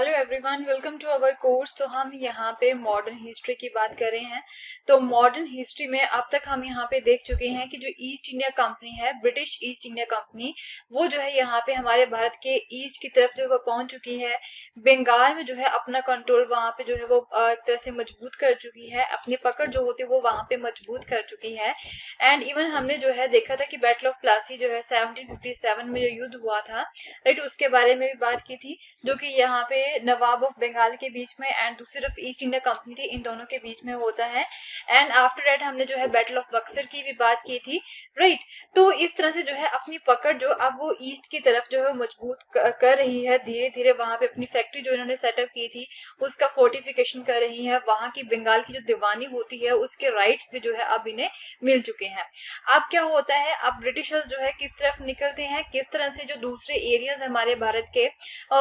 Hello everyone, welcome to our course. तो हम यहाँ पे मॉडर्न हिस्ट्री की बात कर रहे हैं। तो मॉडर्न हिस्ट्री में अब तक हम यहाँ पे देख चुके हैं कि जो ईस्ट इंडिया कंपनी है, ब्रिटिश ईस्ट इंडिया कंपनी, वो जो है यहाँ पे हमारे भारत के ईस्ट की तरफ जो है पहुंच चुकी है। बंगाल में जो है अपना कंट्रोल वहां पे जो है वो एक तरह से मजबूत कर चुकी है, अपनी पकड़ जो होती है वो वहां पे मजबूत कर चुकी है। एंड इवन हमने जो है देखा था कि बैटल ऑफ प्लासी जो है 1757 में जो युद्ध हुआ था, राइट, उसके बारे में भी बात की थी, जो कि यहाँ पे नवाब ऑफ बंगाल के बीच में एंड दूसरी तरफ ईस्ट इंडिया कंपनी थी, इन दोनों के बीच में होता है। एंड आफ्टर दैट हमने जो है बैटल ऑफ बक्सर की भी बात की थी, राइट। तो इस तरह से जो है अपनी पकड़ जो अब वो ईस्ट की तरफ जो है मजबूत कर रही है, धीरे धीरे वहां पे अपनी फैक्ट्री जो इन्होंने सेटअप की थी उसका फोर्टिफिकेशन कर रही है। वहां की बंगाल की जो दीवानी होती है उसके राइट्स भी जो है अब इन्हें मिल चुके हैं। अब क्या होता है, अब ब्रिटिशर्स जो है किस तरफ निकलते हैं, किस तरह से जो दूसरे एरियाज हमारे भारत के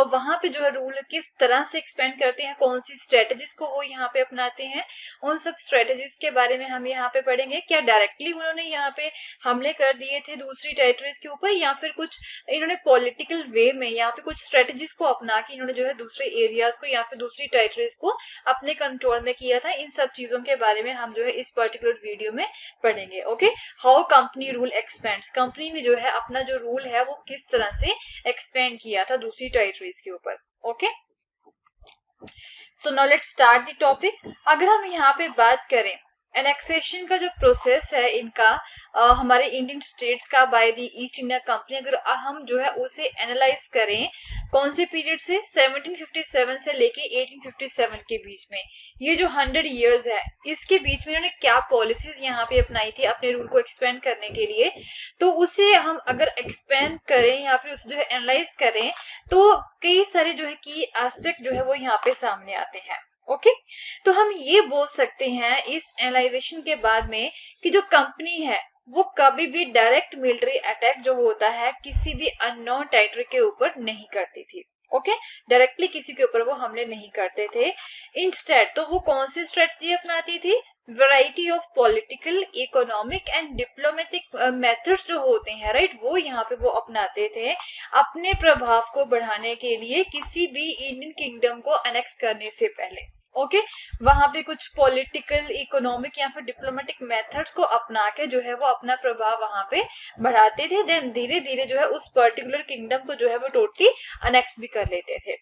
वहां पे जो है रूल किस तरह से एक्सपेंड करते हैं, कौन सी स्ट्रेटेजीज को वो यहाँ पे अपनाते हैं, उन सब स्ट्रेटेजीज के बारे में हम यहाँ पे पढ़ेंगे। क्या डायरेक्टली उन्होंने यहाँ पे हमले कर दिए थे दूसरी टेरिटरीज के ऊपर, या फिर कुछ इन्होंने पॉलिटिकल वे में यहाँ पे कुछ स्ट्रेटेजीज को अपना के इन्होंने जो है दूसरे एरियाज को या फिर दूसरी टेरिटरीज को अपने कंट्रोल में किया था। इन सब चीजों के बारे में हम जो है इस पर्टिकुलर वीडियो में पढ़ेंगे। Okay, how company rule expends, company ने जो है अपना जो रूल है वो किस तरह से एक्सपेंड किया था दूसरी टेरिटरीज के ऊपर। Okay, so now let's start the topic. अगर हम यहाँ पे बात करें एनेक्सेशन का जो प्रोसेस है इनका हमारे इंडियन स्टेट्स का by the east India company, अगर हम जो है उसे एनालाइज करें कौन से पीरियड से, 1757 से लेके 1857 के बीच में, ये जो 100 इयर्स है इसके बीच में इन्होंने क्या पॉलिसीज यहाँ पे अपनाई थी अपने रूल को एक्सपेंड करने के लिए, तो उसे हम अगर एक्सपेंड करें या फिर उसे जो है एनालाइज करें तो कई सारे जो है की एस्पेक्ट जो है वो यहाँ पे सामने आते हैं। ओके, तो हम ये बोल सकते हैं इस एनालाइजेशन के बाद में कि जो कंपनी है वो कभी भी डायरेक्ट मिलिट्री अटैक जो होता है किसी भी अननोन टेरिटरी के ऊपर नहीं करती थी। ओके, डायरेक्टली किसी के ऊपर वो हमले नहीं करते थे। इंस्टेड तो वो कौन सी स्ट्रेटजी अपनाती थी, variety of political, economic and diplomatic methods जो होते हैं, राइट, वो यहाँ पे वो अपनाते थे अपने प्रभाव को बढ़ाने के लिए किसी भी इंडियन किंगडम को अनेक्स करने से पहले। ओके, वहां पे कुछ पॉलिटिकल, इकोनॉमिक या फिर डिप्लोमेटिक मेथड्स को अपना के जो है वो अपना प्रभाव वहां पे बढ़ाते थे। देन धीरे धीरे जो है उस पर्टिकुलर किंगडम को जो है वो टोटली अनेक्स भी कर लेते थे।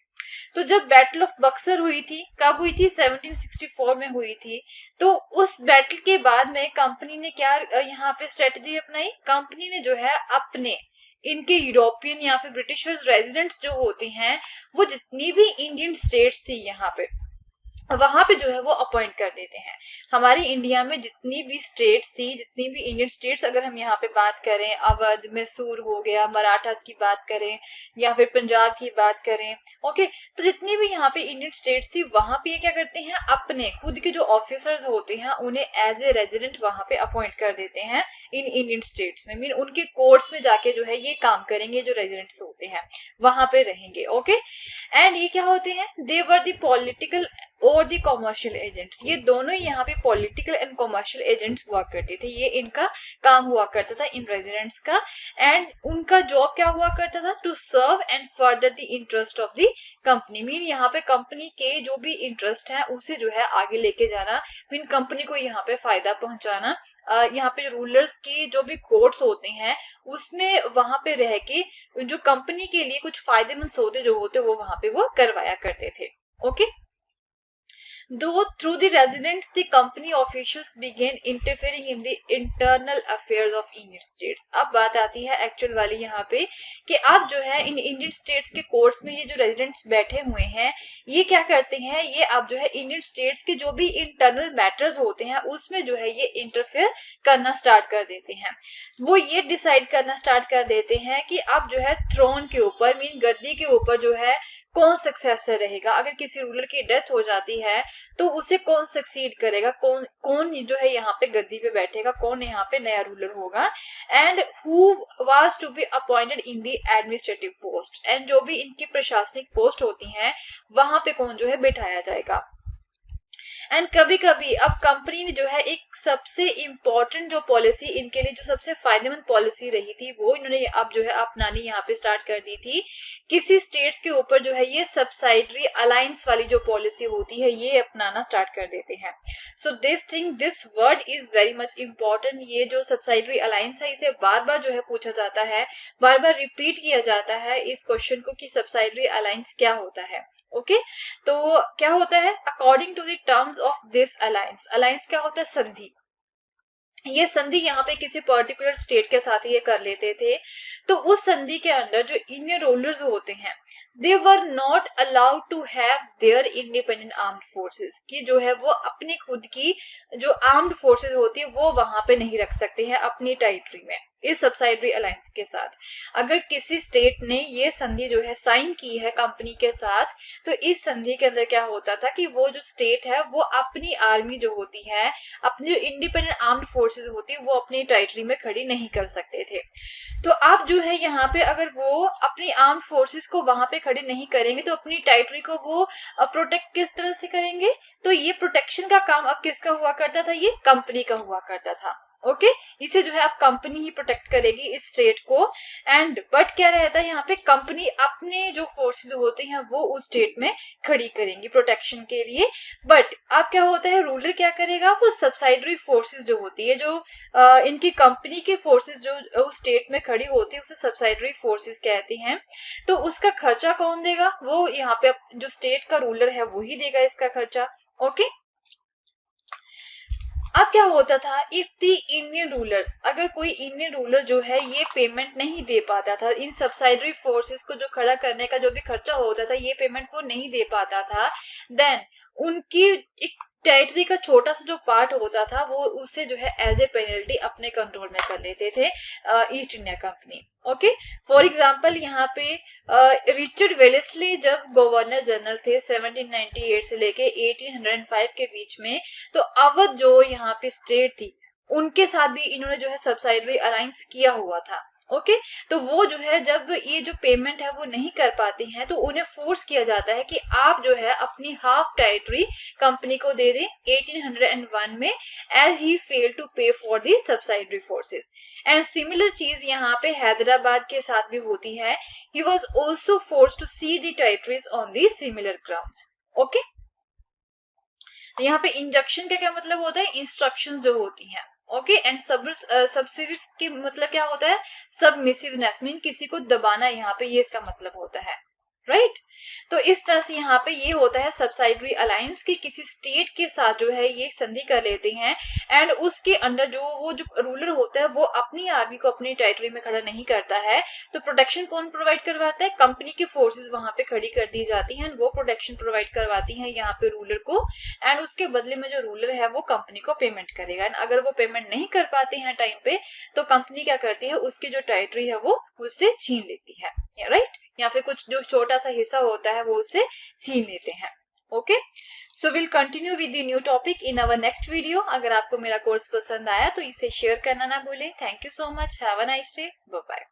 तो जब बैटल ऑफ बक्सर हुई थी, कब हुई थी, 1764 में हुई थी। तो उस बैटल के बाद में कंपनी ने क्या यहाँ पे स्ट्रेटजी अपनाई, कंपनी ने जो है अपने इनके यूरोपियन या फिर ब्रिटिशर्स रेजिडेंट्स जो होते हैं वो जितनी भी इंडियन स्टेट्स थी यहाँ पे वहां पे जो है वो अपॉइंट कर देते हैं। हमारी इंडिया में जितनी भी स्टेट्स थी, जितनी भी इंडियन स्टेट्स, अगर हम यहाँ पे बात करें, अवध, मैसूर हो गया, मराठास की बात करें या फिर पंजाब की बात करें, ओके, तो जितनी भी यहाँ पे इंडियन स्टेट्स थी वहां पे ये क्या करते हैं, अपने खुद के जो ऑफिसर्स होते हैं उन्हें एज ए रेजिडेंट वहां पे अपॉइंट कर देते हैं इन इंडियन स्टेट्स में। मीन उनके कोर्ट्स में जाके जो है ये काम करेंगे, जो रेजिडेंट्स होते हैं वहां पे रहेंगे। ओके, एंड ये क्या होते हैं, दे वर द पॉलिटिकल और दी कॉमर्शियल एजेंट्स, ये दोनों ही यहाँ पे पॉलिटिकल एंड कॉमर्शियल एजेंट्स हुआ करते थे। ये इनका काम हुआ करता था इन रेजिडेंट्स का, एंड उनका जॉब क्या हुआ करता था, to serve and further the interest of the company. Mean यहाँ पे कंपनी के जो भी इंटरेस्ट है उसे जो है आगे लेके जाना, मीन कंपनी को यहाँ पे फायदा पहुंचाना। यहाँ पे रूलर्स की जो भी कोर्ट्स होते हैं उसमें वहां पे रह के जो कंपनी के लिए कुछ फायदेमंद सौदे जो होते वो वहां पे वो करवाया करते थे। Okay, though through the residents the company officials began interfering in the internal affairs of Indian states। अब बात आती है एक्चुअल वाली यहाँ पे कि अब जो है इन इंडियन स्टेट्स के कोर्ट्स में ये जो रेजिडेंट्स बैठे हुए हैं ये क्या करते हैं, ये अब जो है इंडियन स्टेट्स के जो भी इंटरनल मैटर्स होते हैं उसमें जो है ये इंटरफेयर करना स्टार्ट कर देते हैं। वो ये डिसाइड करना स्टार्ट कर देते हैं कि अब जो है थ्रोन के ऊपर, मीन गद्दी के ऊपर जो है कौन सक्सेसर रहेगा। अगर किसी रूलर की डेथ हो जाती है तो उसे कौन सक्सीड करेगा, कौन कौन जो है यहाँ पे गद्दी पे बैठेगा, कौन यहाँ पे नया रूलर होगा, and who was to be appointed in the administrative post, and जो भी इनकी प्रशासनिक पोस्ट होती हैं वहां पे कौन जो है बैठाया जाएगा। एंड कभी कभी अब कंपनी ने जो है एक सबसे इम्पोर्टेंट जो पॉलिसी इनके लिए जो सबसे फायदेमंद पॉलिसी रही थी वो इन्होंने अब जो है अपनानी यहाँ पे स्टार्ट कर दी थी। किसी स्टेट्स के ऊपर जो है ये सब्सिडरी अलायंस वाली जो पॉलिसी होती है ये अपनाना स्टार्ट कर देते हैं। So this word is very much important. ये जो सब्सिडरी अलायंस है इसे बार बार जो है पूछा जाता है, बार बार रिपीट किया जाता है इस क्वेश्चन को कि सब्सिडरी अलायंस क्या होता है। ओके तो क्या होता है, according to the terms of this alliance, alliance क्या होता है, संधि। ये संधि यहाँ पे किसी पर्टिकुलर स्टेट के साथ ये कर लेते थे। तो उस संधि के अंदर जो इंडियन रूलर्स होते हैं they were not allowed to have their independent armed forces, कि जो है वो अपनी खुद की जो आर्म्ड फोर्सेस होती है वो वहां पे नहीं रख सकते हैं अपनी टेरिटरी में इस सब्सिडरी अलायंस के साथ। अगर किसी स्टेट ने ये संधि जो है साइन की है कंपनी के साथ, तो इस संधि के अंदर क्या होता था कि वो जो स्टेट है वो अपनी आर्मी जो होती है, अपनी जो इंडिपेंडेंट आर्म्ड फोर्सेस होती है वो अपनी टेरिटरी में खड़ी नहीं कर सकते थे। तो आप जो है यहाँ पे अगर वो अपनी आर्म्ड फोर्सेस को वहां पे खड़े नहीं करेंगे तो अपनी टेरिटरी को वो प्रोटेक्ट किस तरह से करेंगे। तो ये प्रोटेक्शन का काम अब किसका हुआ करता था, ये कंपनी का हुआ करता था। ओके इसे जो है अब कंपनी ही प्रोटेक्ट करेगी इस स्टेट को। एंड बट क्या रहता है यहाँ पे, कंपनी अपने जो फोर्सेस होते हैं वो उस स्टेट में खड़ी करेंगी प्रोटेक्शन के लिए। बट अब क्या होता है, रूलर क्या करेगा, वो सब्सिडरी फोर्सेस जो होती है, जो इनकी कंपनी के फोर्सेस जो उस स्टेट में खड़ी होती है उसे सब्सिडरी फोर्सेस कहते हैं। तो उसका खर्चा कौन देगा, वो यहाँ पे जो स्टेट का रूलर है वो ही देगा इसका खर्चा। ओके अब क्या होता था, इफ द इंडियन रूलर्स, अगर कोई इंडियन रूलर जो है ये पेमेंट नहीं दे पाता था, इन सब्सिडरी फोर्सेस को जो खड़ा करने का जो भी खर्चा होता था ये पेमेंट वो नहीं दे पाता था, देन उनकी एक टेरिटरी का छोटा सा जो पार्ट होता था वो उसे जो है एज ए पेनल्टी अपने कंट्रोल में कर लेते थे east India company. Okay for example यहाँ पे रिचर्ड वेलेस्ली जब गवर्नर जनरल थे 1798 से लेके 1805 के बीच में, तो अवध जो यहाँ पे स्टेट थी उनके साथ भी इन्होंने जो है सब्सिडरी अलायंस किया हुआ था। ओके तो वो जो है जब ये जो पेमेंट है वो नहीं कर पाती हैं तो उन्हें फोर्स किया जाता है कि आप जो है अपनी हाफ टेरिटरी कंपनी को दे दें 1801 में, as he failed to pay for the subsidiary forces. And similar चीज यहाँ पे हैदराबाद के साथ भी होती है, he was also forced to cede the territories on the similar grounds. Okay यहाँ पे इंजक्शन का क्या मतलब होता है, इंस्ट्रक्शन जो होती हैं। ओके एंड सब्सिडीज की मतलब क्या होता है, सबमिसिवनेस, मीन किसी को दबाना, यहाँ पे ये इसका मतलब होता है। राइट तो इस तरह से यहाँ पे ये होता है सब्सिडरी अलायंस की किसी स्टेट के साथ जो है ये संधि कर लेते हैं एंड उसके अंडर जो वो जो रूलर होता है वो अपनी आर्मी को अपनी टेरिटरी में खड़ा नहीं करता है। तो प्रोटेक्शन कौन प्रोवाइड करवाता है, कंपनी की फोर्सेस वहां पे खड़ी कर दी जाती हैं, वो प्रोटेक्शन प्रोवाइड करवाती हैं यहाँ पे रूलर को। एंड उसके बदले में जो रूलर है वो कंपनी को पेमेंट करेगा। एंड अगर वो पेमेंट नहीं कर पाते हैं टाइम पे तो कंपनी क्या करती है, उसकी जो टेरिटरी है वो उससे छीन लेती है। राइट या फिर कुछ जो छोटा सा हिस्सा होता है वो उसे छीन लेते हैं। Okay so will continue with the new topic in our next video. अगर आपको मेरा कोर्स पसंद आया तो इसे शेयर करना ना भूलें। Thank you so much, have a nice day, bye bye.